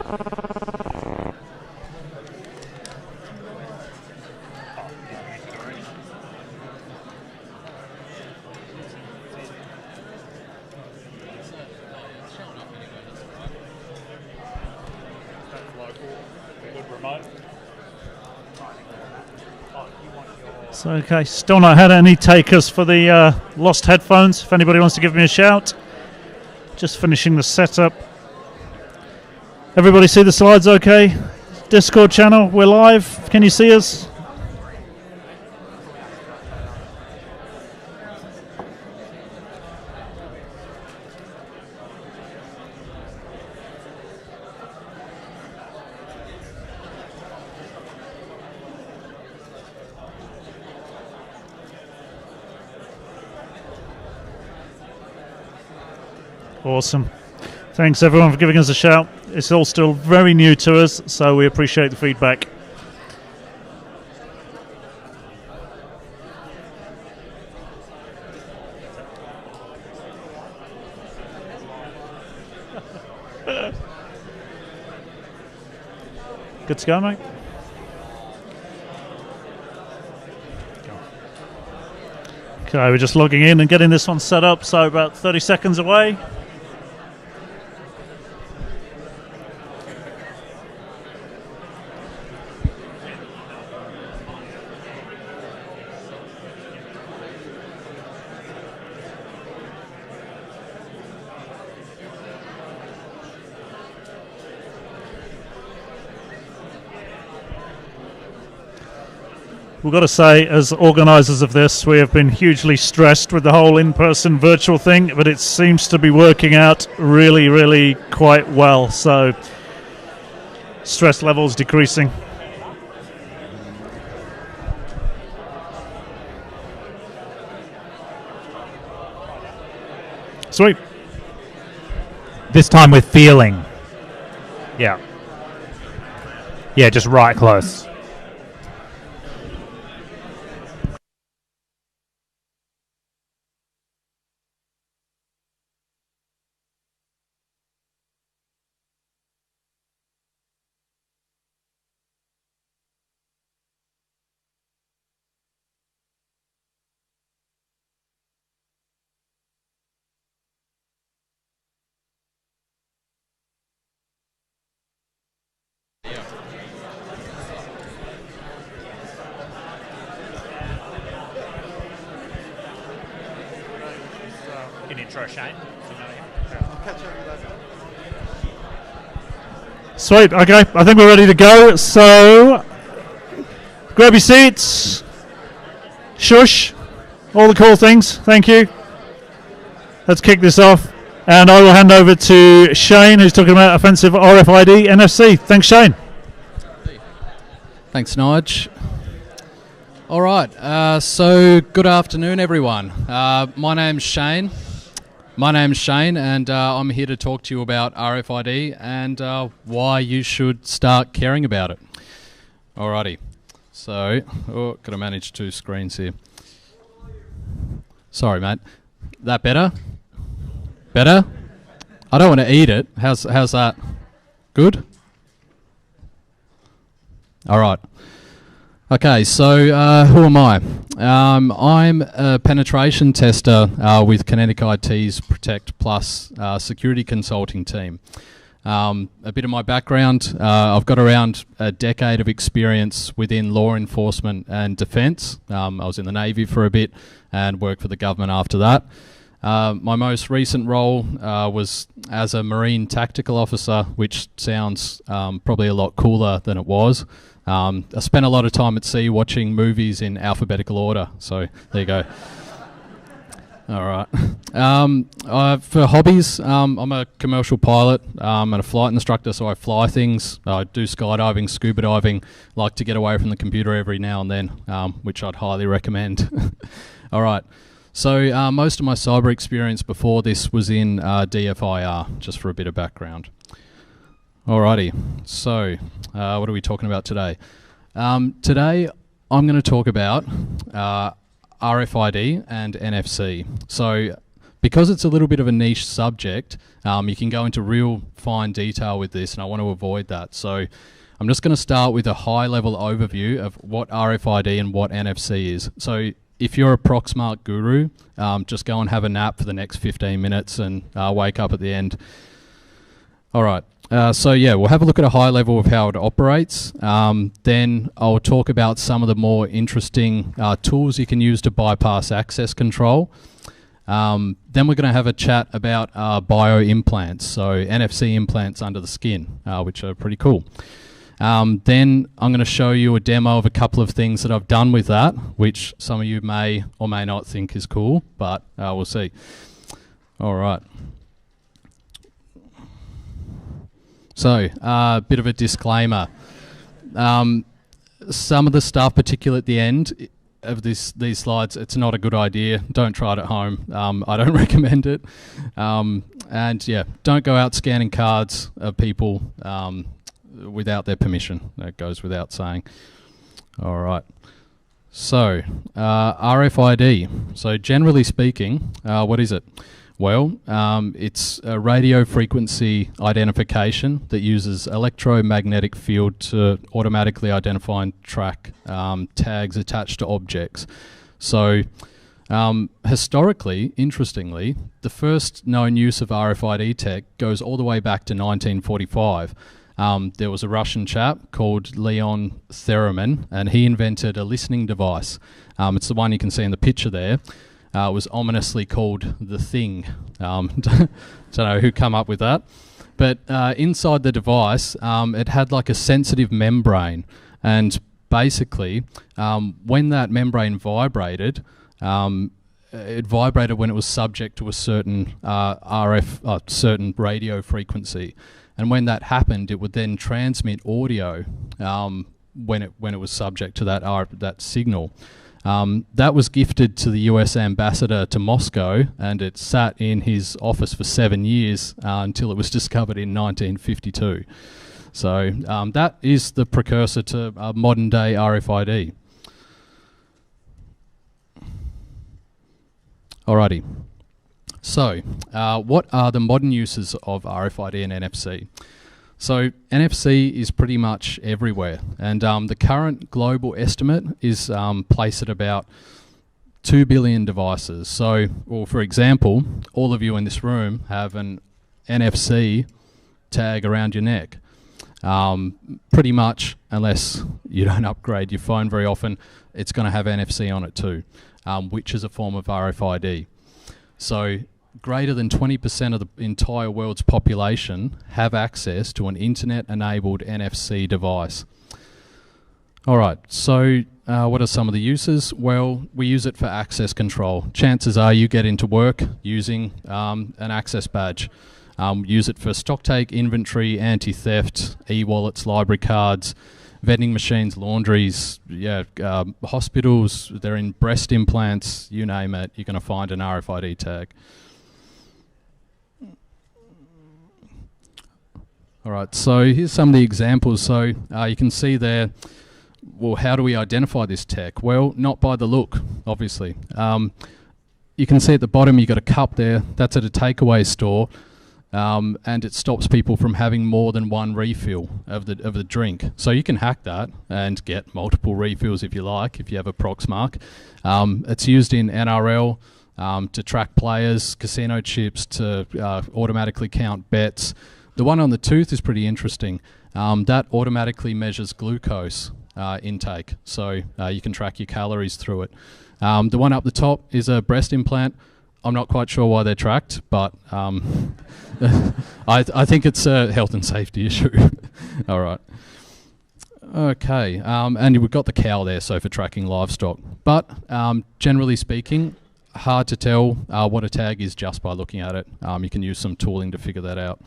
So, okay, still not had any takers for the lost headphones. If anybody wants to give me a shout. Just finishing the setup. Everybody see the slides okay? Discord channel, we're live. Can you see us? Awesome. Thanks everyone for giving us a shout. It's all still very new to us, so we appreciate the feedback. Good to go, mate? Okay, we're just logging in and getting this one set up, so about 30 seconds away. We've got to say, as organisers of this, we have been hugely stressed with the whole in-person virtual thing, but it seems to be working out really, really quite well. So, stress levels decreasing. Sweet. This time with feeling. Yeah. Yeah, just right close. Shain. Sweet, okay, I think we're ready to go, so grab your seats, shush, all the cool things, thank you. Let's kick this off, and I will hand over to Shain, who's talking about offensive RFID NFC. Thanks, Shain. Thanks, Nige. All right, so good afternoon, everyone. My name's Shain, and I'm here to talk to you about RFID and why you should start caring about it. Alrighty, so, got to manage two screens here. Sorry, mate. That better? Better? I don't want to eat it. How's that? Good? Alright. Okay, so who am I? I'm a penetration tester with Kinetic IT's Protect Plus security consulting team. A bit of my background, I've got around a decade of experience within law enforcement and defence. I was in the Navy for a bit and worked for the government after that. My most recent role was as a Marine Tactical Officer, which sounds probably a lot cooler than it was. I spent a lot of time at sea watching movies in alphabetical order, so there you go. All right. For hobbies, I'm a commercial pilot and a flight instructor, so I fly things. I do skydiving, scuba diving, like to get away from the computer every now and then, which I'd highly recommend. All right. So most of my cyber experience before this was in DFIR, just for a bit of background. Alrighty, so what are we talking about today? Today I'm going to talk about RFID and NFC. So Because it's a little bit of a niche subject, you can go into real fine detail with this, and I want to avoid that. So I'm just going to start with a high-level overview of what RFID and what NFC is. So if you're a Proxmark guru, just go and have a nap for the next 15 minutes and wake up at the end. All right. So yeah, we'll have a look at a high level of how it operates. Then I'll talk about some of the more interesting tools you can use to bypass access control. Then we're going to have a chat about bio implants, so NFC implants under the skin, which are pretty cool. Then I'm going to show you a demo of a couple of things that I've done with that, which some of you may or may not think is cool, but we'll see. All right. So, a bit of a disclaimer. Some of the stuff, particularly at the end of these slides, it's not a good idea. Don't try it at home. I don't recommend it. And yeah, don't go out scanning cards of people without their permission. That goes without saying. All right. So, RFID. So, generally speaking, what is it? Well, it's a radio frequency identification that uses electromagnetic field to automatically identify and track tags attached to objects. So, historically, interestingly, the first known use of RFID tech goes all the way back to 1945. There was a Russian chap called Leon Theremin, and he invented a listening device. It's the one you can see in the picture there. It was ominously called the Thing. Don't know who come up with that. But inside the device, it had like a sensitive membrane. And basically, when that membrane vibrated, it vibrated when it was subject to a certain certain radio frequency. And when that happened, it would then transmit audio when it was subject to that signal. That was gifted to the US ambassador to Moscow, and it sat in his office for 7 years until it was discovered in 1952. So that is the precursor to modern day RFID. Alrighty. So, what are the modern uses of RFID and NFC? So NFC is pretty much everywhere, and the current global estimate is placed at about 2 billion devices. So, well, for example, all of you in this room have an NFC tag around your neck. Pretty much, unless you don't upgrade your phone very often, it's going to have NFC on it too, which is a form of RFID. So greater than 20% of the entire world's population have access to an internet-enabled NFC device. All right, so what are some of the uses? Well, we use it for access control. Chances are you get into work using an access badge. Use it for stock take, inventory, anti-theft, e-wallets, library cards, vending machines, laundries, hospitals, they're in breast implants, you name it, you're going to find an RFID tag. All right, so here's some of the examples. So you can see there, well, how do we identify this tech? Well, not by the look, obviously. You can see at the bottom you've got a cup there, that's at a takeaway store, and it stops people from having more than one refill of the drink. So you can hack that and get multiple refills if you like, if you have a Proxmark. It's used in NRL to track players, casino chips to automatically count bets. The one on the tooth is pretty interesting. That automatically measures glucose intake, so you can track your calories through it. The one up the top is a breast implant. I'm not quite sure why they're tracked, but I think it's a health and safety issue. All right. Okay, and we've got the cow there, so for tracking livestock. But generally speaking, hard to tell what a tag is just by looking at it. You can use some tooling to figure that out.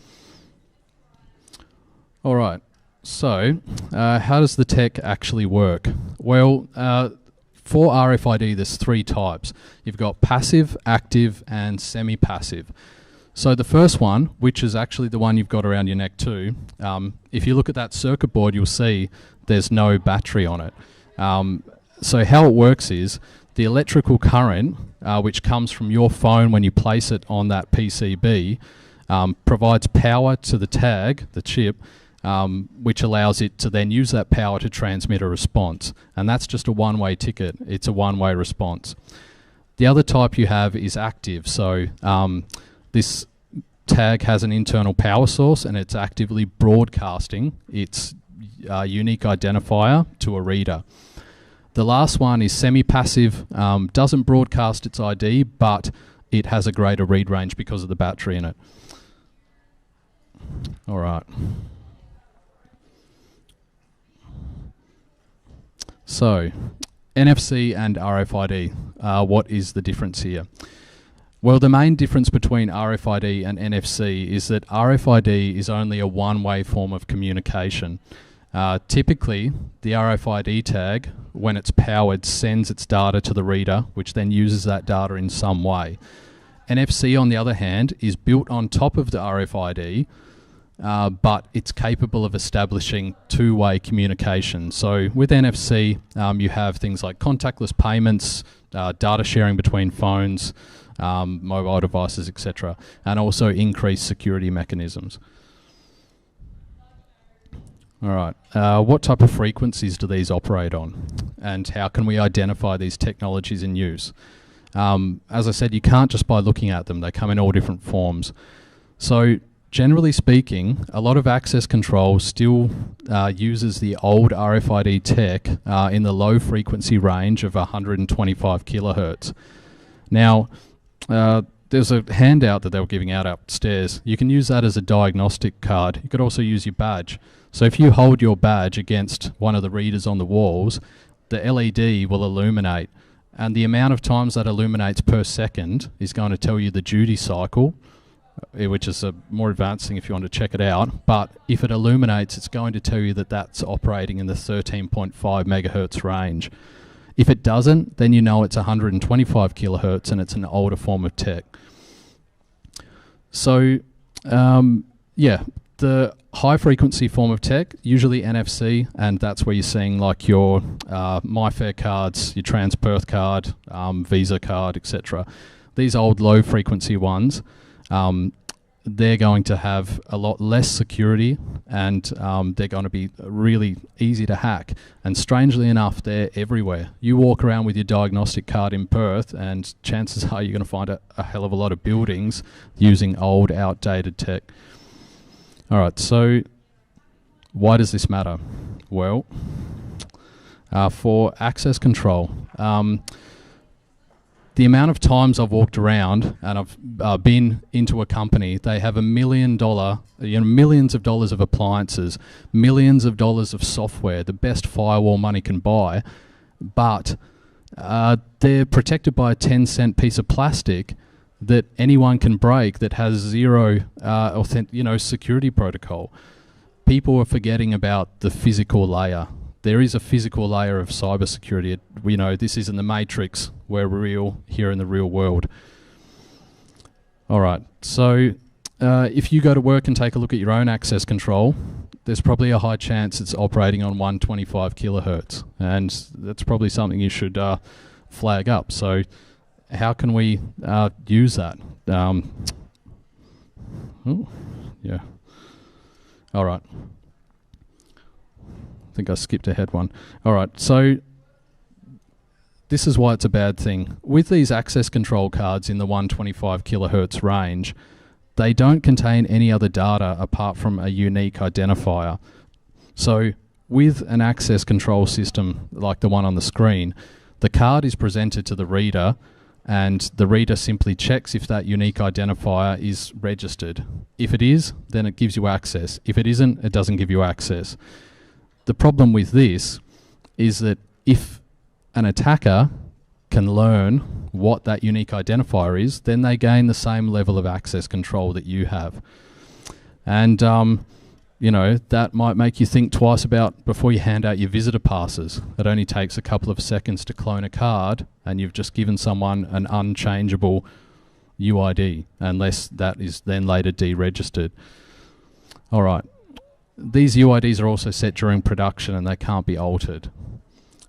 All right, so how does the tech actually work? Well, for RFID, there's 3 types. You've got passive, active, and semi-passive. So the first one, which is actually the one you've got around your neck too, if you look at that circuit board, you'll see there's no battery on it. So how it works is The electrical current, which comes from your phone when you place it on that PCB, provides power to the tag, the chip, which allows it to then use that power to transmit a response. And that's just a one-way ticket. It's a one-way response. The other type you have is active. So this tag has an internal power source and it's actively broadcasting its unique identifier to a reader. The last one is semi-passive, doesn't broadcast its ID, but it has a greater read range because of the battery in it. All right. So, NFC and RFID, what is the difference here? Well, the main difference between RFID and NFC is that RFID is only a one-way form of communication. Typically, the RFID tag, when it's powered, sends its data to the reader, which then uses that data in some way. NFC, on the other hand, is built on top of the RFID, but it's capable of establishing two-way communication. So with NFC, you have things like contactless payments, data sharing between phones, mobile devices, etc., and also increased security mechanisms. All right, what type of frequencies do these operate on? And how can we identify these technologies in use? As I said, you can't just by looking at them. They come in all different forms. So generally speaking, a lot of access control still uses the old RFID tech in the low frequency range of 125 kilohertz. Now, there's a handout that they were giving out upstairs. You can use that as a diagnostic card. You could also use your badge. So if you hold your badge against one of the readers on the walls, the LED will illuminate. And the amount of times that illuminates per second is going to tell you the duty cycle, which is a more advanced thing if you want to check it out. But if it illuminates, it's going to tell you that that's operating in the 13.5 megahertz range. If it doesn't, then you know it's 125 kilohertz and it's an older form of tech. So, yeah, the high frequency form of tech, usually NFC, and that's where you're seeing like your MyFair cards, your TransPerth card, Visa card, etc. These old low frequency ones, they're going to have a lot less security and they're going to be really easy to hack. And strangely enough, they're everywhere. You walk around with your diagnostic card in Perth and chances are you're going to find a hell of a lot of buildings using old, outdated tech. All right, so why does this matter? Well, for access control, the amount of times I've walked around and I've been into a company, they have $1 million, millions of dollars of appliances, millions of dollars of software, the best firewall money can buy, but they're protected by a 10-cent piece of plastic that anyone can break that has zero security protocol. People are forgetting about the physical layer. There is a physical layer of cybersecurity. This isn't the Matrix. We're real here in the real world. All right, so if you go to work and take a look at your own access control, there's probably a high chance it's operating on 125 kilohertz, and that's probably something you should flag up. So how can we use that? Yeah. All right. I think I skipped ahead one. All right, so this is why it's a bad thing. With these access control cards in the 125 kilohertz range, they don't contain any other data apart from a unique identifier. So with an access control system like the one on the screen, the card is presented to the reader and the reader simply checks if that unique identifier is registered. If it is, then it gives you access. If it isn't, it doesn't give you access. The problem with this is that if an attacker can learn what that unique identifier is, then they gain the same level of access control that you have. And, that might make you think twice about before you hand out your visitor passes. It only takes a couple of seconds to clone a card and you've just given someone an unchangeable UID, unless that is then later deregistered. All right. These UIDs are also set during production and they can't be altered.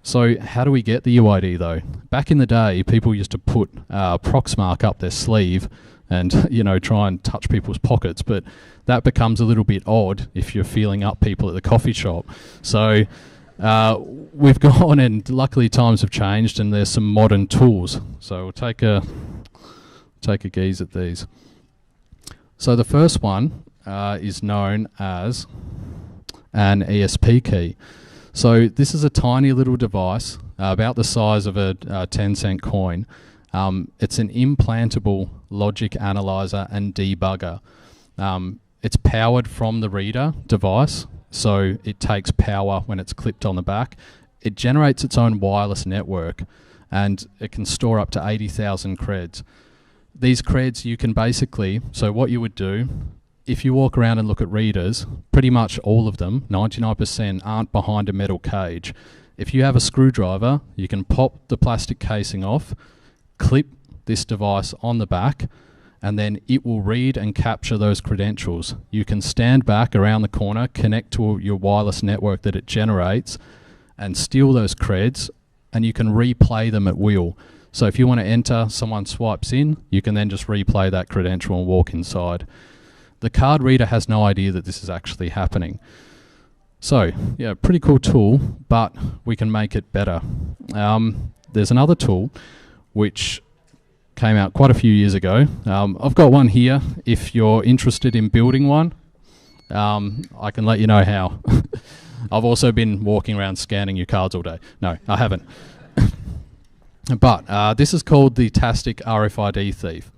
So how do we get the UID though? Back in the day, people used to put a Proxmark up their sleeve and try and touch people's pockets, but that becomes a little bit odd if you're feeling up people at the coffee shop. So we've gone, and luckily times have changed and there's some modern tools. So we'll take a gaze at these. So the first one is known as an ESP key. So this is a tiny little device about the size of a 10-cent coin. It's an implantable logic analyzer and debugger. It's powered from the reader device, so it takes power when it's clipped on the back. It generates its own wireless network, and it can store up to 80,000 creds. These creds you can basically, so what you would do, if you walk around and look at readers, pretty much all of them, 99%, aren't behind a metal cage. If you have a screwdriver, you can pop the plastic casing off, clip this device on the back, and then it will read and capture those credentials. You can stand back around the corner, connect to your wireless network that it generates, and steal those creds, and you can replay them at will. So if you want to enter, someone swipes in, you can then just replay that credential and walk inside. The card reader has no idea that this is actually happening. So, yeah, pretty cool tool, but we can make it better. There's another tool which came out quite a few years ago. I've got one here. If you're interested in building one, I can let you know how. I've also been walking around scanning your cards all day. No, I haven't. But this is called the Tastic RFID Thief.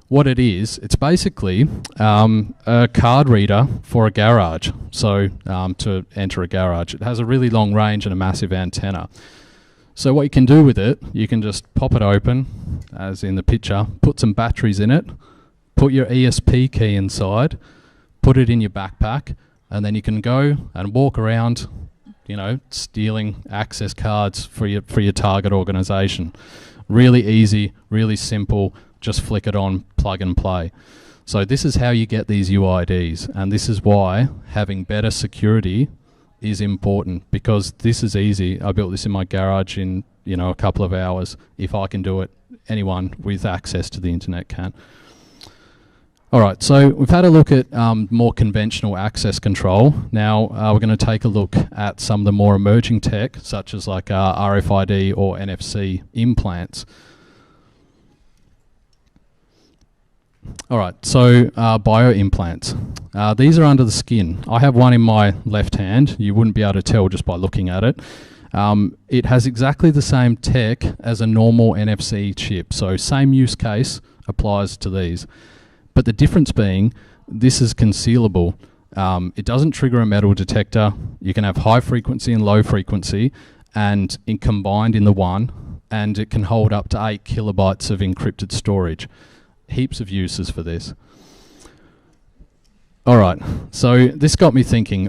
What it is, it's basically a card reader for a garage. So to enter a garage, it has a really long range and a massive antenna. So what you can do with it, you can just pop it open, as in the picture, put some batteries in it, put your ESP key inside, put it in your backpack, and then you can go and walk around, stealing access cards for your target organization. Really easy, really simple. Just flick it on, plug and play. So this is how you get these UIDs, and this is why having better security is important, because this is easy. I built this in my garage in a couple of hours. If I can do it, anyone with access to the internet can. Alright, so we've had a look at more conventional access control. Now we're going to take a look at some of the more emerging tech, such as like RFID or NFC implants. Alright, so bio-implants. These are under the skin. I have one in my left hand. You wouldn't be able to tell just by looking at it. It has exactly the same tech as a normal NFC chip, so same use case applies to these. But the difference being, this is concealable. It doesn't trigger a metal detector. You can have high frequency and low frequency, and combined in the one, and it can hold up to 8 kilobytes of encrypted storage. Heaps of uses for this. Alright, so this got me thinking.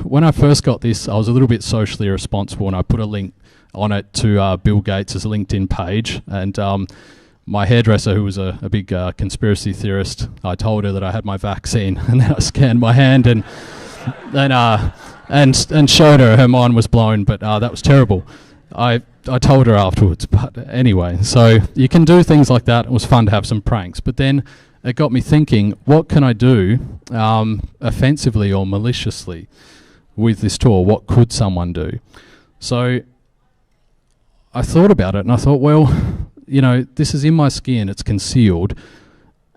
When I first got this, I was a little bit socially irresponsible, and I put a link on it to Bill Gates' LinkedIn page, and my hairdresser, who was a big conspiracy theorist, I told her that I had my vaccine, and then I scanned my hand and showed her. Her mind was blown, but that was terrible. I told her afterwards, but anyway, so you can do things like that. It was fun to have some pranks, but then it got me thinking, what can I do offensively or maliciously with this tool? What could someone do? So I thought about it, and I thought, well, this is in my skin, it's concealed.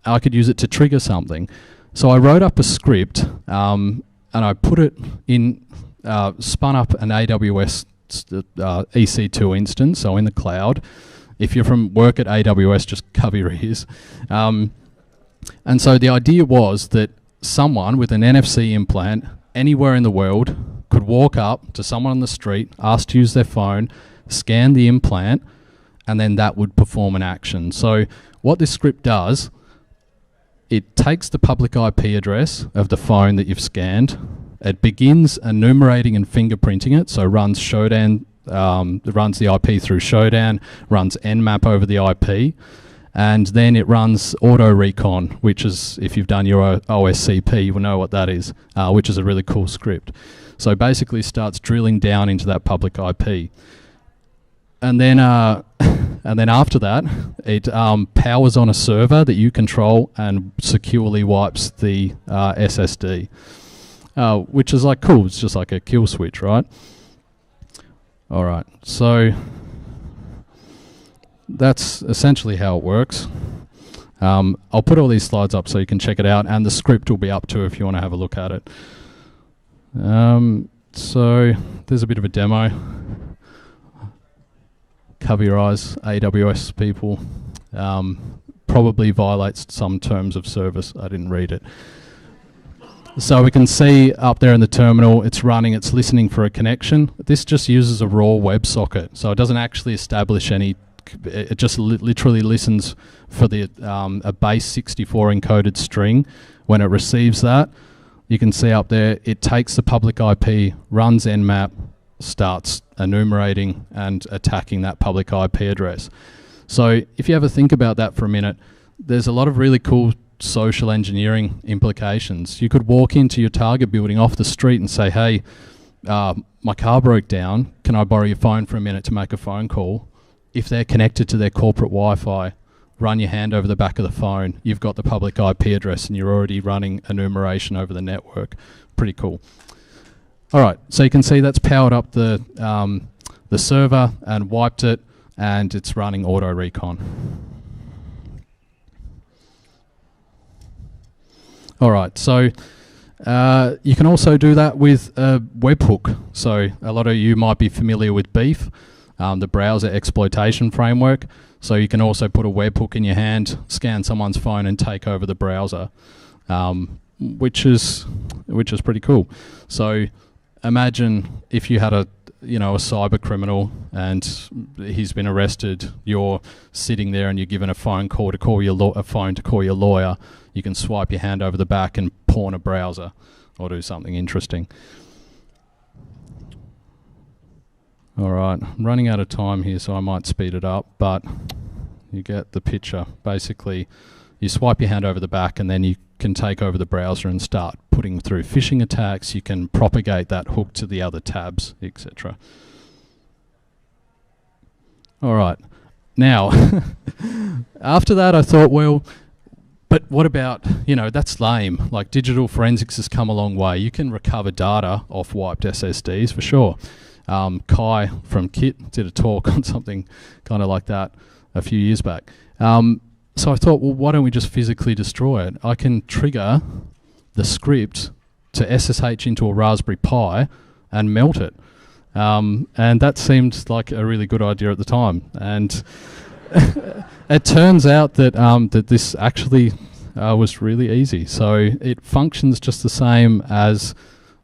I could use it to trigger something. So I wrote up a script, and I put it in, spun up an AWS EC2 instance, so in the cloud. If you're from work at AWS, just cover your ears. And so the idea was that someone with an NFC implant anywhere in the world could walk up to someone on the street, ask to use their phone, scan the implant, and then that would perform an action. So what this script does, it takes the public IP address of the phone that you've scanned. It begins enumerating and fingerprinting it, so runs Shodan, runs the IP through Shodan, runs Nmap over the IP, and then it runs auto recon, which is, if you've done your OSCP, you will know what that is, which is a really cool script. So basically starts drilling down into that public IP. and then and then after that, it powers on a server that you control and securely wipes the SSD, which is like cool. It's just like a kill switch, right? All right, so that's essentially how it works. I'll put all these slides up so you can check it out, and the script will be up too if you want to have a look at it. So there's a bit of a demo. Cover your eyes, AWS people. Probably violates some terms of service. I didn't read it. So we can see up there in the terminal, it's running, it's listening for a connection. This just uses a raw WebSocket, so it doesn't actually establish any. It just literally listens for the a base 64 encoded string. When it receives that, you can see up there, it takes the public IP, runs Nmap, starts enumerating and attacking that public IP address. So if you ever think about that for a minute, there's a lot of really cool social engineering implications. You could walk into your Target building off the street and say, hey, my car broke down, can I borrow your phone for a minute to make a phone call? If they're connected to their corporate Wi-Fi, run your hand over the back of the phone, you've got the public IP address and you're already running enumeration over the network. Pretty cool. All right, so you can see that's powered up the server and wiped it, and it's running auto recon. All right, so you can also do that with a webhook. So a lot of you might be familiar with Beef, the browser exploitation framework. So you can also put a webhook in your hand, scan someone's phone, and take over the browser, which is pretty cool. So imagine if you had a cyber criminal and he's been arrested. You're sitting there and you're given a phone to call your lawyer. You can swipe your hand over the back and pawn a browser or do something interesting. All right, I'm running out of time here, so I might speed it up, but you get the picture. Basically, you swipe your hand over the back and then you can take over the browser and start putting through phishing attacks. You can propagate that hook to the other tabs, etc. All right, now, after that I thought, well, but what about, that's lame. Like, digital forensics has come a long way. You can recover data off wiped SSDs for sure. Kai from Kit did a talk on something kind of like that a few years back. So I thought, well, why don't we just physically destroy it? I can trigger the script to SSH into a Raspberry Pi and melt it. And that seemed like a really good idea at the time. And it turns out that that this actually was really easy. So it functions just the same as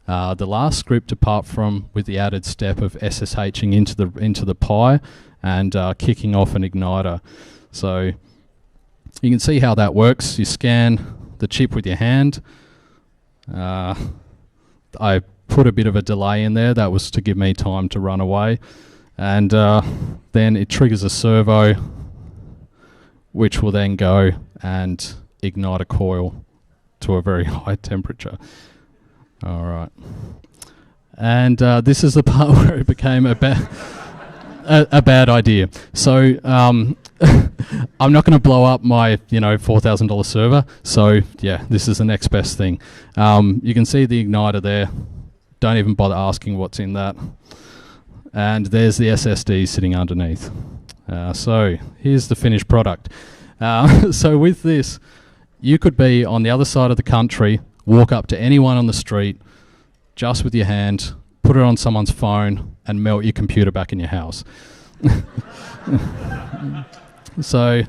the last script, apart from with the added step of SSHing into the Pi and kicking off an igniter. So you can see how that works. You scan the chip with your hand. I put a bit of a delay in there. That was to give me time to run away. And then it triggers a servo, which will then go and ignite a coil to a very high temperature. All right. And this is the part where it became a bad idea. So I'm not going to blow up my $4,000 server. So yeah, this is the next best thing. You can see the igniter there. Don't even bother asking what's in that. And there's the SSD sitting underneath. So here's the finished product. So with this, you could be on the other side of the country, walk up to anyone on the street, just with your hand, put it on someone's phone, and melt your computer back in your house. So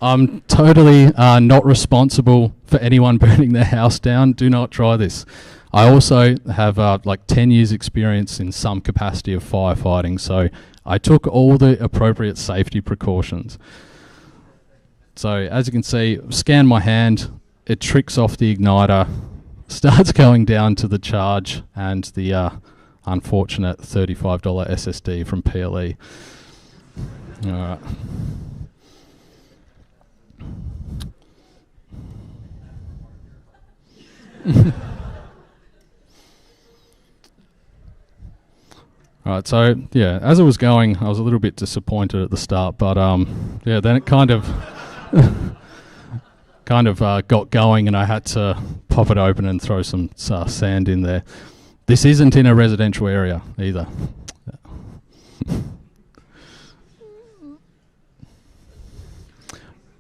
I'm totally not responsible for anyone burning their house down. Do not try this. I also have like 10 years experience in some capacity of firefighting, so I took all the appropriate safety precautions. So as you can see, scan my hand, it tricks off the igniter, starts going down to the charge and the unfortunate $35 SSD from PLE. All right. Right, so yeah, as it was going, I was a little bit disappointed at the start, but yeah, then it kind of got going, and I had to pop it open and throw some sand in there. This isn't in a residential area either.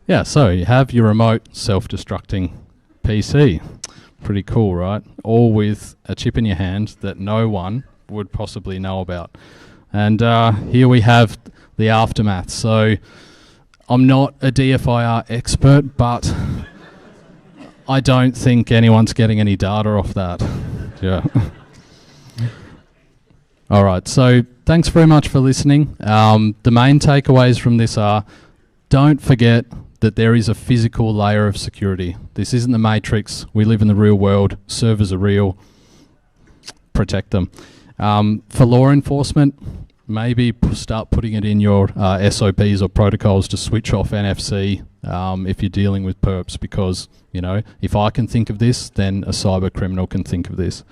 Yeah, so you have your remote self-destructing PC. Pretty cool, right? All with a chip in your hand that no one would possibly know about. And here we have the aftermath. So I'm not a DFIR expert, but I don't think anyone's getting any data off that. Yeah. All right, so thanks very much for listening. The main takeaways from this are, don't forget that there is a physical layer of security. This isn't the Matrix. We live in the real world. Servers are real. Protect them. For law enforcement, maybe start putting it in your SOPs or protocols to switch off NFC if you're dealing with perps, because, you know, if I can think of this, then a cyber criminal can think of this.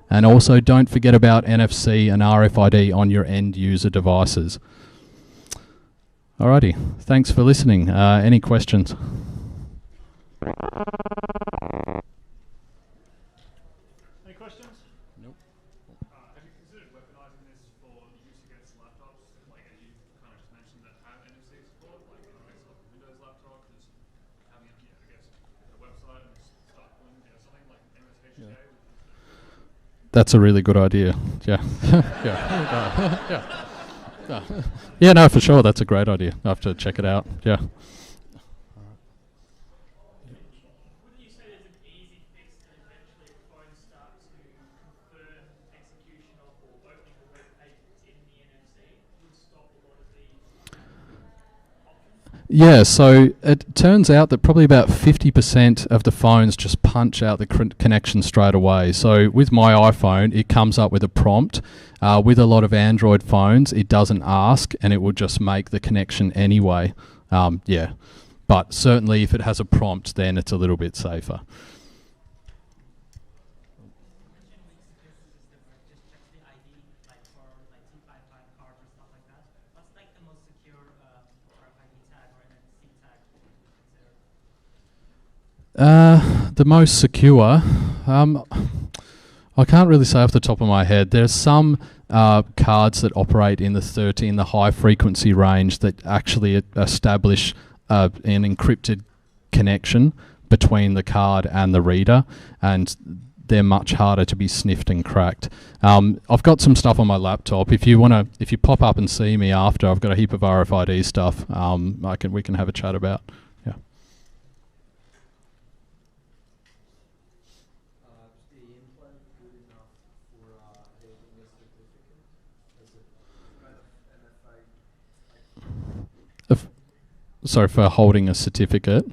And also, don't forget about NFC and RFID on your end user devices. Alrighty, thanks for listening. Any questions? Any questions? Nope. Have you considered weaponizing this for use against laptops? Like, as you kind of just mentioned, that have NFC support, like Windows laptop, just having it, I guess, a website and start pulling, something like MSHK. Yeah. That's a really good idea. Yeah. Yeah. Yeah. Yeah, no, for sure. That's a great idea. I have to check it out. Yeah. Wouldn't you say there's an easy fix that eventually phones start to confirm execution of or opening a web page in the NFC would stop a lot of the options? Yeah, so it turns out that probably about 50% of the phones just punch out the connection straight away. So with my iPhone, it comes up with a prompt. With a lot of Android phones, it doesn't ask, and it will just make the connection anyway. Yeah, but certainly if it has a prompt, then it's a little bit safer. The most secure, I can't really say off the top of my head. There's some cards that operate in the high frequency range that actually establish an encrypted connection between the card and the reader, and they're much harder to be sniffed and cracked. I've got some stuff on my laptop. If you pop up and see me after, I've got a heap of RFID stuff. We can have a chat about. Yeah. Sorry, for holding a certificate.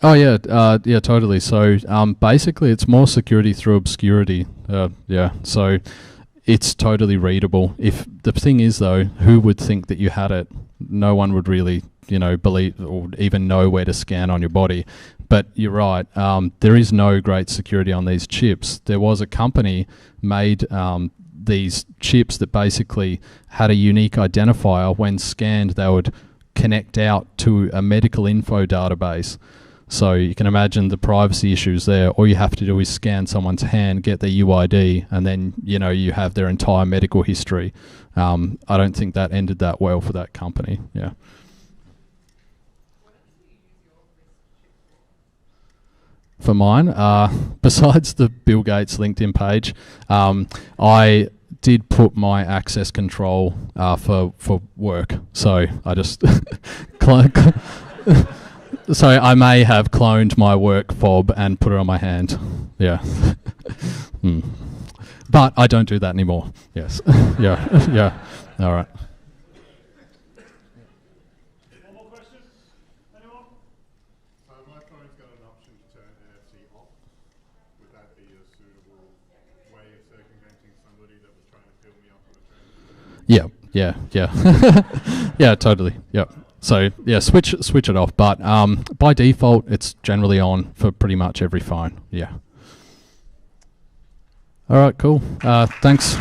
Oh yeah, yeah, totally. So basically, it's more security through obscurity. Yeah, so it's totally readable. If the thing is though, who would think that you had it? No one would really, believe or even know where to scan on your body. But you're right. There is no great security on these chips. There was a company made these chips that basically had a unique identifier. When scanned, they would connect out to a medical info database. So you can imagine the privacy issues there. All you have to do is scan someone's hand, get their UID, and then you have their entire medical history. I don't think that ended that well for that company. Yeah. For mine, besides the Bill Gates LinkedIn page, I did put my access control for work. So I just so I may have cloned my work fob and put it on my hand. Yeah. But I don't do that anymore. Yes. Yeah. Yeah. All right. One more question? Anyone? My phone's got an option to turn NFC off. Would that be a suitable way of circumventing somebody that was trying to fill me up on a train? Yeah. Yeah, totally. Yep. So yeah, switch it off. But by default, it's generally on for pretty much every phone. Yeah. All right, cool. Thanks.